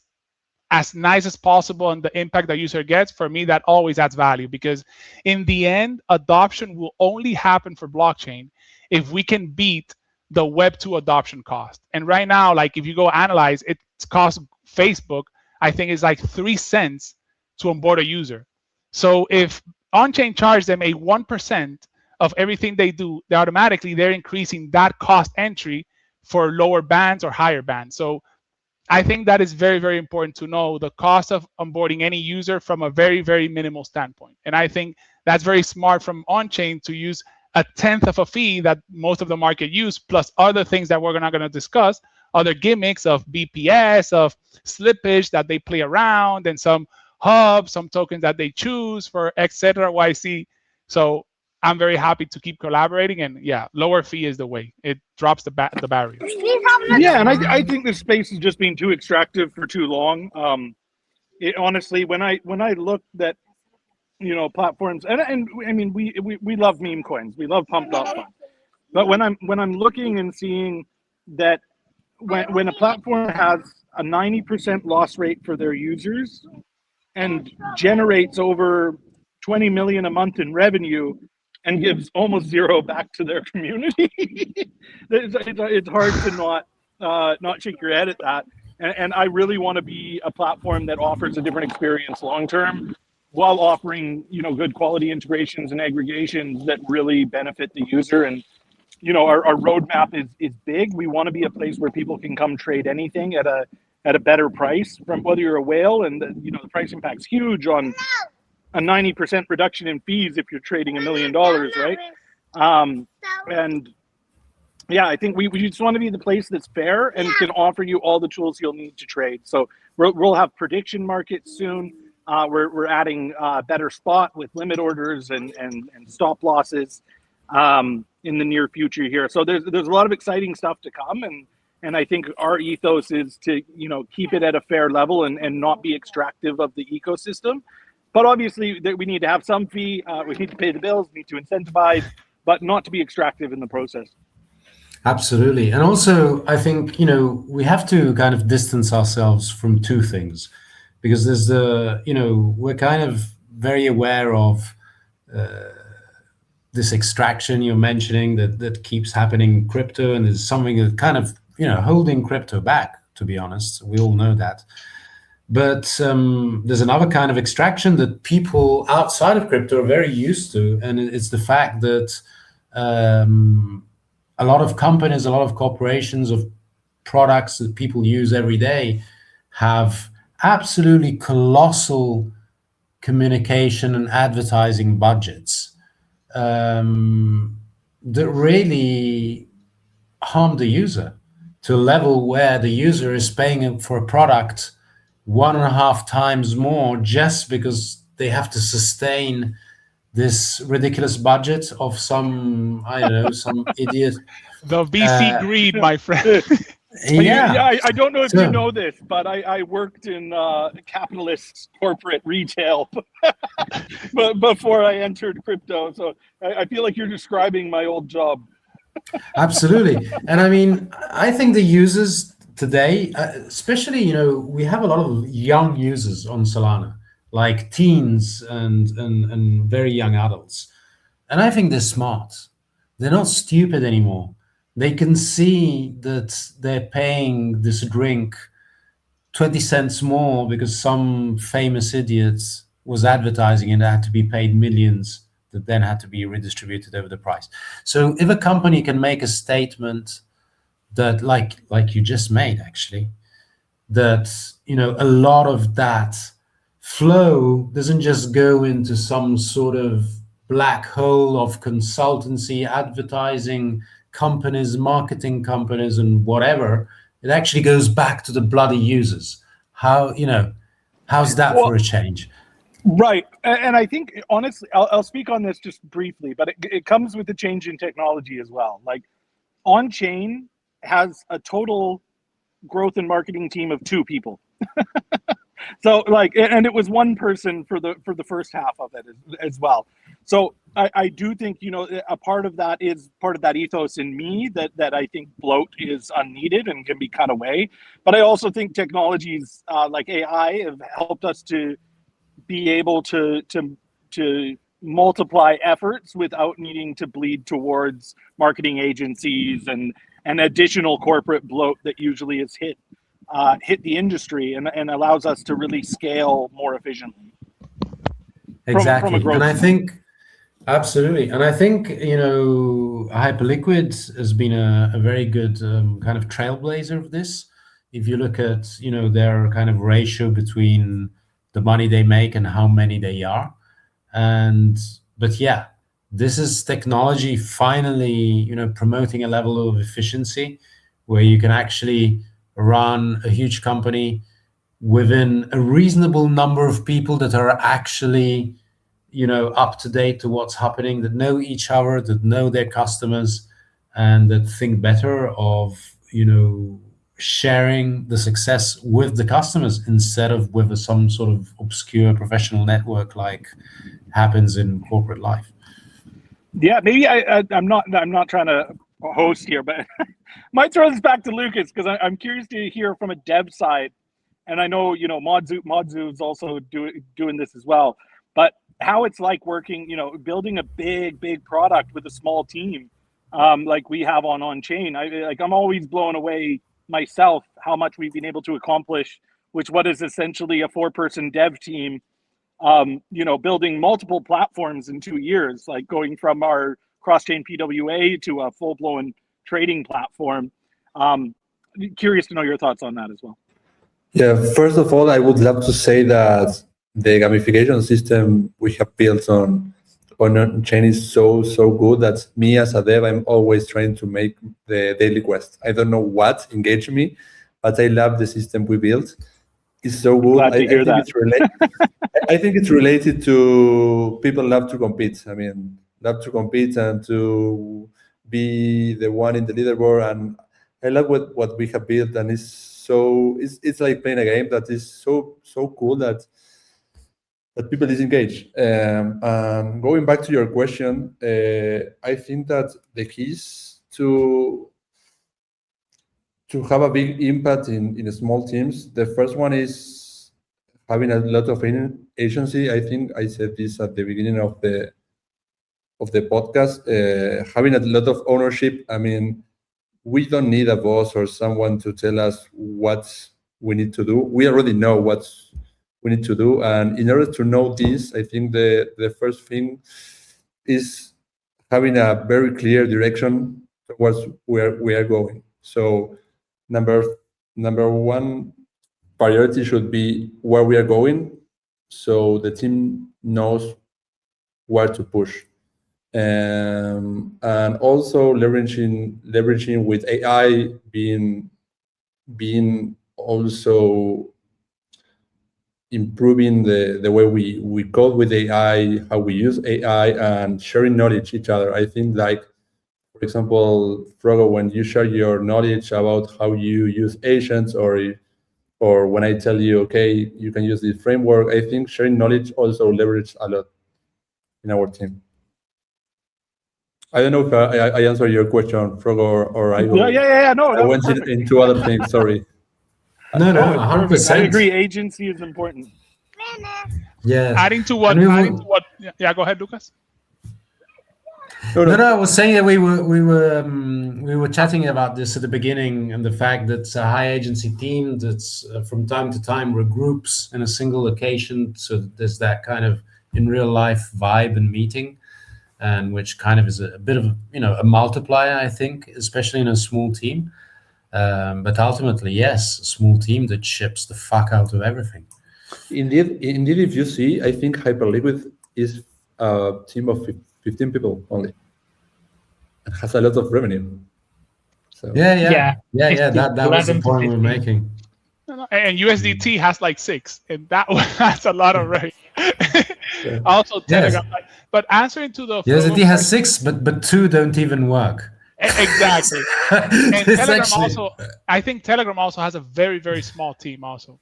as nice as possible and the impact the user gets, for me, that always adds value, because in the end, adoption will only happen for blockchain if we can beat the Web2 adoption cost. And right now, like if you go analyze, it costs Facebook, I think it's like 3 cents to onboard a user. So if Onchain charges them a 1% of everything they do, they're increasing that cost entry for lower bands or higher bands. So I think that is very, very important to know the cost of onboarding any user from a very, very minimal standpoint. And I think that's very smart from Onchain to use a tenth of a fee that most of the market use, plus other things that we're not going to discuss, other gimmicks of BPS, of slippage that they play around, and some hubs, some tokens that they choose for X, etc., YC. So I'm very happy to keep collaborating, and yeah, lower fee is the way. It drops the barrier. Yeah, and I think this space has just been too extractive for too long. Honestly, when I looked at platforms, and I mean we love meme coins, we love pump.fun, but when I'm looking and seeing that when a platform has a 90% loss rate for their users and generates over 20 million a month in revenue and gives almost zero back to their community, it's hard to not shake your head at that. And I really want to be a platform that offers a different experience long term, while offering good quality integrations and aggregations that really benefit the user. And our roadmap is big. We want to be a place where people can come trade anything at a better price, from whether you're a whale, and the price impact's huge on a 90% reduction in fees if you're trading $1 million, right? And yeah, I think we just want to be the place that's fair and can offer you all the tools you'll need to trade. So we'll have prediction markets soon. We're adding better spot with limit orders and stop losses in the near future here. So there's a lot of exciting stuff to come, and I think our ethos is to keep it at a fair level and not be extractive of the ecosystem. But obviously, we need to have some fee. We need to pay the bills. We need to incentivize, but not to be extractive in the process. Absolutely. And also, I think, we have to kind of distance ourselves from two things, because there's we're kind of very aware of this extraction you're mentioning that keeps happening in crypto, and there's something that kind of, holding crypto back, to be honest. We all know that. But there's another kind of extraction that people outside of crypto are very used to, and it's the fact that a lot of companies, a lot of corporations of products that people use every day have absolutely colossal communication and advertising budgets that really harm the user, to a level where the user is paying for a product 1.5 times more just because they have to sustain this ridiculous budget of some idiot. The VC greed, my friend. Yeah. I don't know if you know this, but I worked in capitalist corporate retail but before I entered crypto. So I feel like you're describing my old job. Absolutely. And I mean, I think the users today, especially, we have a lot of young users on Solana, like teens and very young adults. And I think they're smart. They're not stupid anymore. They can see that they're paying this drink 20 cents more because some famous idiot was advertising and it had to be paid millions that then had to be redistributed over the price. So if a company can make a statement that, like you just made, actually, that a lot of that flow doesn't just go into some sort of black hole of consultancy, advertising companies, marketing companies, and whatever, it actually goes back to the bloody users. How's that for a change? Right. And I think, honestly, I'll speak on this just briefly, but it comes with the change in technology as well. Like, Onchain has a total growth and marketing team of 2 people. So and it was 1 person for the first half of it as well. So I do think, a part of that ethos in me that I think bloat is unneeded and can be cut away. But I also think technologies like AI have helped us to be able to multiply efforts without needing to bleed towards marketing agencies and additional corporate bloat that usually has hit the industry and allows us to really scale more efficiently. Exactly. From a growth And I think absolutely. And I think, Hyperliquid has been a very good kind of trailblazer of this. If you look at, their kind of ratio between the money they make and how many they are. But yeah, this is technology finally, promoting a level of efficiency where you can actually run a huge company within a reasonable number of people that are actually up to date to what's happening, that know each other, that know their customers, and that think better of sharing the success with the customers instead of with some sort of obscure professional network like happens in corporate life. Yeah, maybe I'm not trying to host here, but might throw this back to Lucas because I'm curious to hear from a dev side, and I know Modzu is also doing this as well, but how it's like working, building a big product with a small team, like we have on Onchain. I'm always blown away myself how much we've been able to accomplish, which what is essentially a 4-person dev team. Building multiple platforms in 2 years, like going from our cross-chain PWA to a full-blown trading platform. Curious to know your thoughts on that as well. Yeah, first of all, I would love to say that the gamification system we have built on Onchain is so good that me as a dev, I'm always trying to make the daily quest. I don't know what engaged me, but I love the system we built. It's so good. Glad to hear that. I think it's related to people love to compete. I mean, love to compete and to be the one in the leaderboard. And I love what we have built, and it's like playing a game that is so cool that people disengage. And going back to your question, I think that the keys to have a big impact in small teams, the first one is having a lot of agency. I think I said this at the beginning of the podcast. Having a lot of ownership. I mean, we don't need a boss or someone to tell us what we need to do. We already know what we need to do, and in order to know this, I think the first thing is having a very clear direction towards where we are going. So number one priority should be where we are going, so the team knows where to push, and also leveraging with AI, being also improving the way we code with AI, how we use AI, and sharing knowledge each other. I think, like, for example, Frogo, when you share your knowledge about how you use agents, or when I tell you, okay, you can use this framework, I think sharing knowledge also leverages a lot in our team. I don't know if I answered your question, Frogo, or I go. Yeah. No, I went into other things. Sorry. No, it's 100%. perfect. I agree. Agency is important. Yeah. Adding to what? Yeah, go ahead, Lucas. No, I was saying that we were chatting about this at the beginning, and the fact that it's a high agency team that's from time to time regroups in a single location, so that there's that kind of in real life vibe and meeting, and which kind of is a bit of a multiplier, I think, especially in a small team. But ultimately, yes, a small team that ships the fuck out of everything. Indeed, if you see, I think Hyperliquid is a team of 15 people only. It has a lot of revenue. So Yeah. That was the point we're making. And USDT has like 6, and that's a lot of revenue. Yeah. Also, Telegram. Yes. But answering to the USDT has 6, but 2 don't even work. Exactly. And Telegram also, I think Telegram also has a very, very small team also.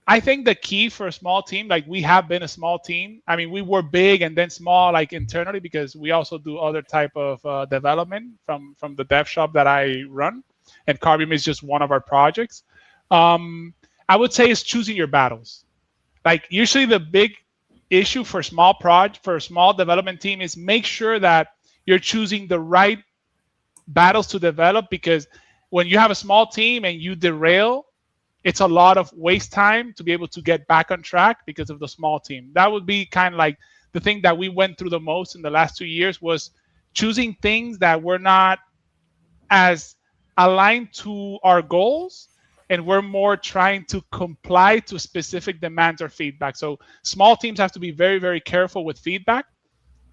I think the key for a small team, like we have been a small team. I mean, we were big and then small, like internally, because we also do other type of development from the dev shop that I run, and Carbium is just one of our projects. I would say is choosing your battles. Like usually the big issue for a small development team is make sure that you're choosing the right battles to develop, because when you have a small team and you derail, it's a lot of waste time to be able to get back on track because of the small team. That would be kind of like the thing that we went through the most in the last 2 years, was choosing things that were not as aligned to our goals, and we're more trying to comply to specific demands or feedback. So small teams have to be very, very careful with feedback,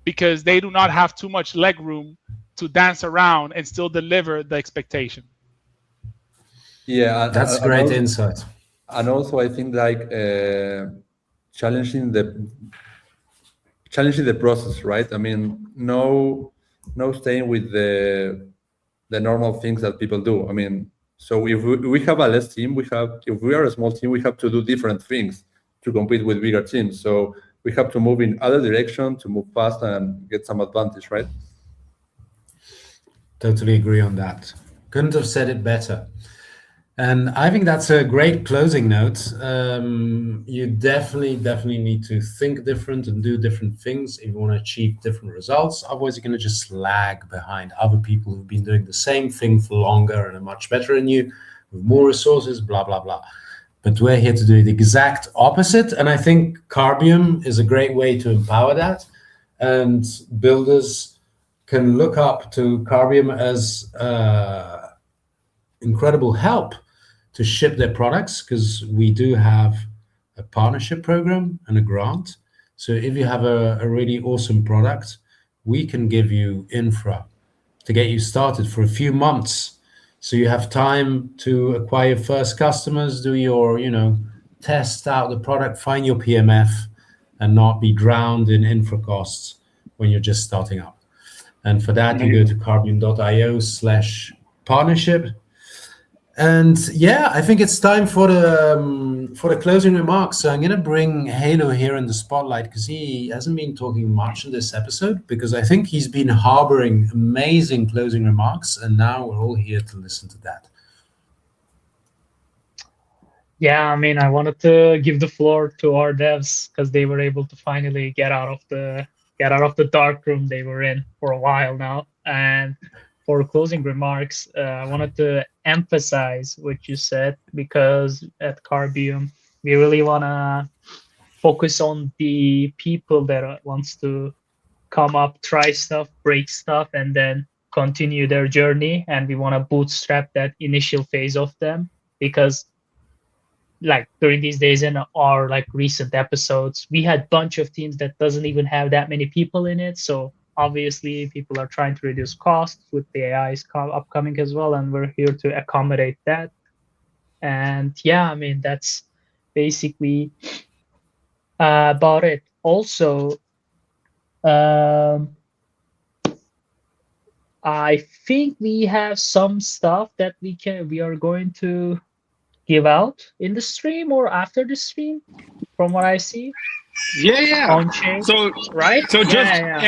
because they do not have too much leg room to dance around and still deliver the expectation. Yeah, That's great insight. And also, I think like challenging the process, right? I mean, no staying with the normal things that people do. I mean, so if we have a less team, if we are a small team, we have to do different things to compete with bigger teams. So we have to move in other direction to move fast and get some advantage, right? Totally agree on that. Couldn't have said it better. And I think that's a great closing note. You definitely need to think different and do different things if you want to achieve different results. Otherwise, you're going to just lag behind other people who've been doing the same thing for longer and are much better than you, with more resources, blah, blah, blah. But we're here to do the exact opposite. And I think Carbium is a great way to empower that. And builders can look up to Carbium as incredible help to ship their products, because we do have a partnership program and a grant. So if you have a really awesome product, we can give you infra to get you started for a few months. So you have time to acquire first customers, do your, test out the product, find your PMF, and not be drowned in infra costs when you're just starting up. And for that, you go to carbium.io/partnership. And yeah, I think it's time for the closing remarks. So I'm going to bring Halo here in the spotlight, because he hasn't been talking much in this episode, because I think he's been harboring amazing closing remarks, and now we're all here to listen to that. Yeah, I mean, I wanted to give the floor to our devs, because they were able to finally get out of the dark room they were in for a while now. And for closing remarks, I wanted to emphasize what you said, because at Carbium, we really want to focus on the people that wants to come up, try stuff, break stuff, and then continue their journey. And we want to bootstrap that initial phase of them, because like during these days in our like recent episodes, we had a bunch of teams that doesn't even have that many people in it. So obviously people are trying to reduce costs with the AIs upcoming as well, and we're here to accommodate that. And yeah, I mean, that's basically about it. Also, I think we have some stuff that we are going to give out in the stream or after the stream, from what I see. Yeah. Onchain, So right? So just yeah.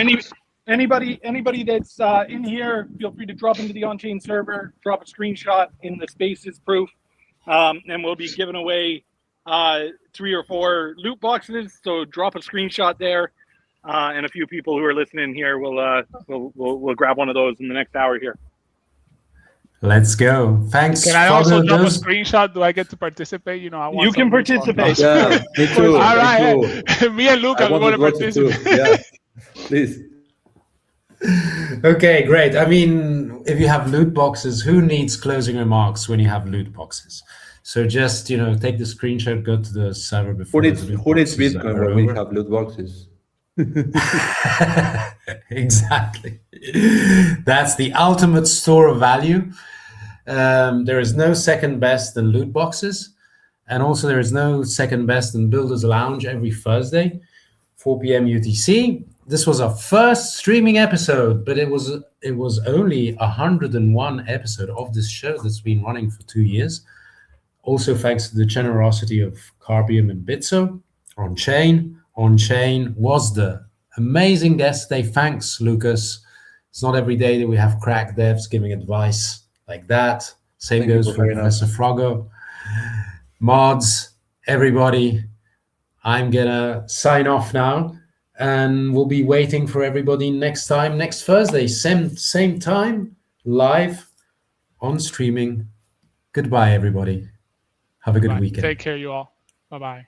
anybody that's in here, feel free to drop into the Onchain server, drop a screenshot in the Spaces proof, and we'll be giving away 3 or 4 loot boxes. So drop a screenshot there, and a few people who are listening here will grab one of those in the next hour here. Let's go. Thanks. Can I also drop a screenshot? Do I get to participate? I want. You can participate. Yeah, me too. All right. Me and Lucas, we want to participate. Yeah, please. Okay, great. I mean, if you have loot boxes, who needs closing remarks when you have loot boxes? So just, take the screenshot, go to the server before. Who needs Bitcoin when we have loot boxes? Exactly. That's the ultimate store of value. There is no second best than loot boxes. And also there is no second best than Builders Lounge every Thursday, 4 p.m. UTC. This was our first streaming episode, but it was only 101 episode of this show that's been running for 2 years. Also thanks to the generosity of Carbium and Bitso. Onchain. Onchain was the amazing guest today. Thanks, Lucas. It's not every day that we have crack devs giving advice like that. Same Thank you goes for for having us. Professor Froggo. Mods, everybody. I'm gonna sign off now, and we'll be waiting for everybody next time, next Thursday, same time, live on streaming. Goodbye, everybody. Have a good Bye. weekend. Take care, you all. Bye-bye.